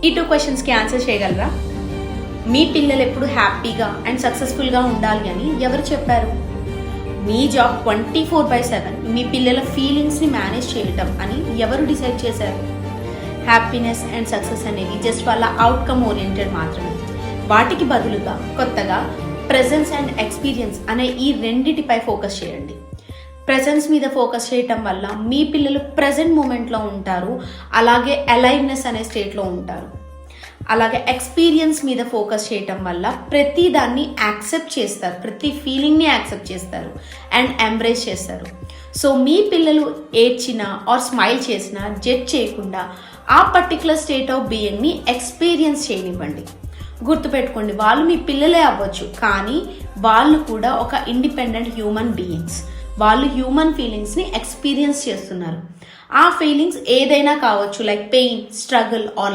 ఈ 2 క్వశ్చన్స్కి ఆన్సర్ చేయగలరా? మీ పిల్లలు ఎప్పుడు హ్యాపీగా అండ్ సక్సెస్ఫుల్గా ఉండాలి అని ఎవరు చెప్పారు? మీ జాబ్ 24/7 మీ పిల్లల ఫీలింగ్స్ని మేనేజ్ చేయటం అని ఎవరు డిసైడ్ చేశారు? హ్యాపీనెస్ అండ్ సక్సెస్ అనేవి జస్ట్ వాళ్ళ అవుట్కమ్ ఓరియంటెడ్ మాత్రమే. వాటికి బదులుగా కొత్తగా ప్రెజెన్స్ అండ్ ఎక్స్పీరియన్స్ అనే ఈ రెండిటిపై ఫోకస్ చేయండి. ప్రెజెన్స్ మీద ఫోకస్ చేయటం వల్ల మీ పిల్లలు ప్రెజెంట్ మూమెంట్లో ఉంటారు, అలాగే అలైవ్నెస్ అనే స్టేట్లో ఉంటారు. అలాగే ఎక్స్పీరియన్స్ మీద ఫోకస్ చేయటం వల్ల ప్రతి దాన్ని యాక్సెప్ట్ చేస్తారు, ప్రతి ఫీలింగ్ని యాక్సెప్ట్ చేస్తారు అండ్ ఎంబ్రేస్ చేస్తారు. సో మీ పిల్లలు ఏడ్చినా ఆర్ స్మైల్ చేసినా జడ్జ్ చేయకుండా ఆ పర్టికులర్ స్టేట్ ఆఫ్ బీయింగ్ని ఎక్స్పీరియన్స్ చేయనివ్వండి. గుర్తుపెట్టుకోండి, వాళ్ళు మీ పిల్లలే అవ్వచ్చు, కానీ వాళ్ళు కూడా ఒక ఇండిపెండెంట్ హ్యూమన్ బీయింగ్స్. వాళ్ళు హ్యూమన్ ఫీలింగ్స్ని ఎక్స్పీరియన్స్ చేస్తున్నారు. ఆ ఫీలింగ్స్ ఏదైనా కావచ్చు, లైక్ పెయిన్, స్ట్రగుల్ ఆర్